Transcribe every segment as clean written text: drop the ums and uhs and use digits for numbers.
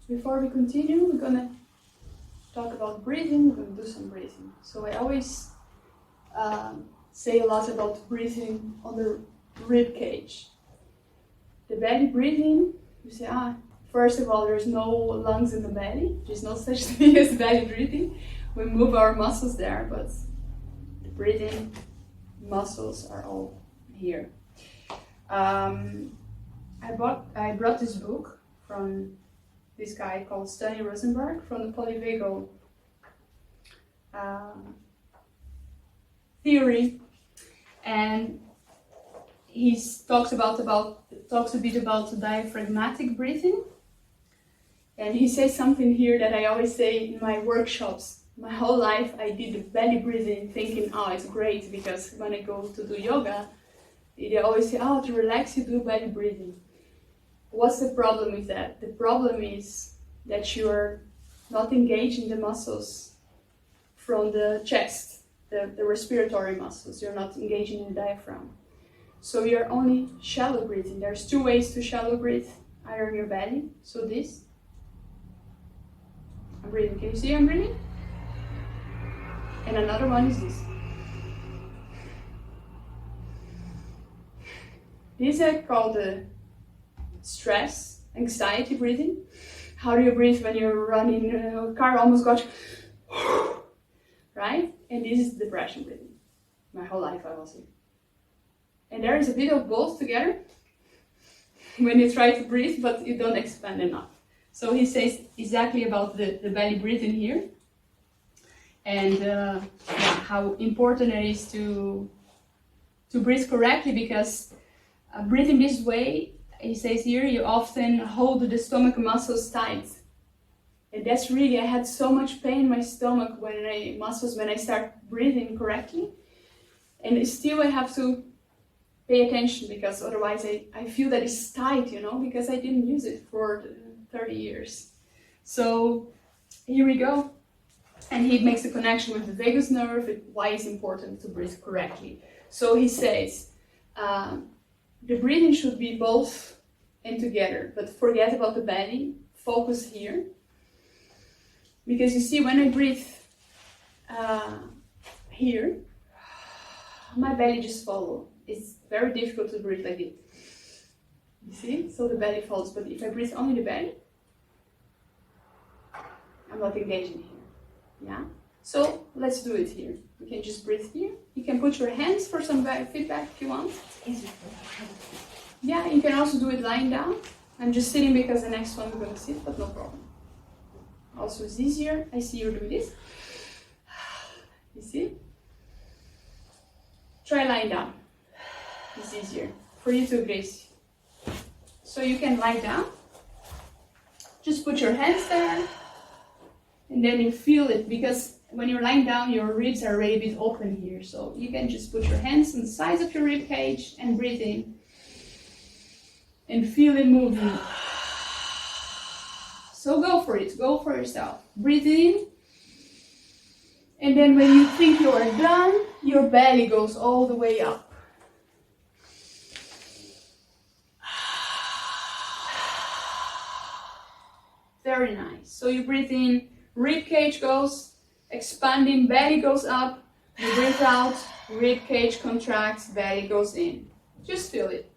Before we continue, we're gonna talk about breathing. We're gonna do some breathing. So I always say a lot about breathing on the rib cage. The belly breathing, you say, first of all, there's no lungs in the belly. There's no such thing as belly breathing. We move our muscles there, but the breathing muscles are all here. I brought this book from this guy called Stanley Rosenberg from the polyvagal theory, and he talks a bit about diaphragmatic breathing, and he says something here that I always say in my workshops. My whole life I did the belly breathing, thinking, it's great, because when I go to do yoga, they always say, to relax you do belly breathing. What's the problem with that? The problem is that you're not engaging the muscles from the chest, the respiratory muscles. You're not engaging in the diaphragm. So you're only shallow breathing. There's two ways to shallow breathe, either in your belly, so this. I'm breathing. Can you see I'm breathing? And another one is this. These are called the stress, anxiety breathing. How do you breathe when you're running? A car almost got you. Right? And this is depression breathing. My whole life I was in. And there is a bit of both together when you try to breathe, but you don't expand enough. So he says exactly about the belly breathing here, and how important it is to breathe correctly, because breathing this way, he says here, you often hold the stomach muscles tight. And that's really, I had so much pain in my stomach when I start breathing correctly. And still I have to pay attention, because otherwise I feel that it's tight, because I didn't use it for 30 years. So here we go. And he makes a connection with the vagus nerve, why it's important to breathe correctly. So he says, the breathing should be both and together, but forget about the belly, focus here. Because you see, when I breathe here, my belly just follows. It's very difficult to breathe like this. You see? So the belly follows, but if I breathe only the belly, I'm not engaging here. Yeah? So let's do it here. You can just breathe here. You can put your hands for some feedback if you want. Yeah, you can also do it lying down. I'm just sitting because the next one we're going to sit, but no problem. Also it's easier. I see you do this. You see? Try lying down. It's easier for you to breathe. So you can lie down. Just put your hands there. And then you feel it, because when you're lying down, your ribs are already a bit open here. So you can just put your hands on the sides of your rib cage and breathe in. And feel it moving. So go for it. Go for yourself. Breathe in. And then when you think you are done, your belly goes all the way up. Very nice. So you breathe in, rib cage goes expanding, belly goes up. You breathe out, rib cage contracts, belly goes in. Just feel it.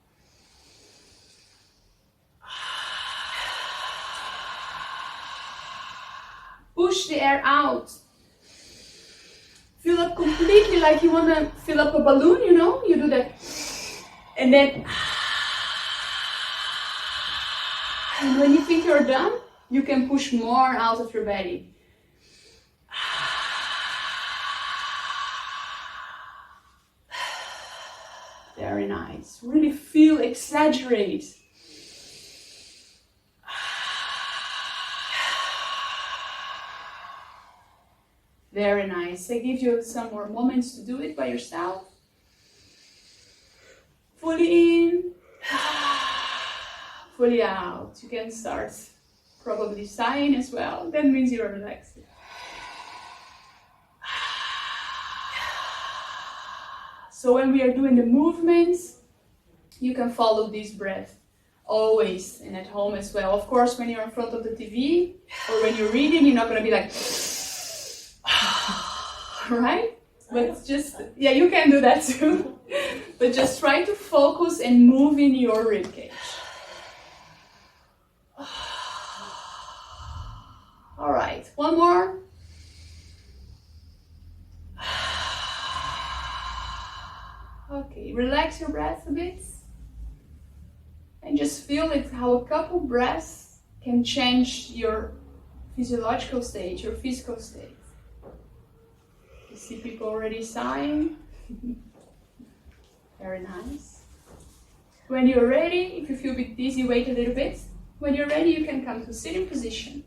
Push the air out. Fill up completely, like you want to fill up a balloon, You do that. And then, and when you think you're done, you can push more out of your belly. Very nice. Really feel, exaggerate. Very nice. I give you some more moments to do it by yourself. Fully in, fully out. You can start probably sighing as well. That means you're relaxed. So when we are doing the movements, you can follow this breath always, and at home as well. Of course, when you're in front of the TV or when you're reading, you're not going to be like, right? But just, yeah, you can do that too. But just try to focus and move in your ribcage. All right, one more. Okay, relax your breath a bit. And just feel it, how a couple breaths can change your physiological state, your physical state. You see people already sighing. Very nice. When you're ready, if you feel a bit dizzy, wait a little bit. When you're ready, you can come to sitting position.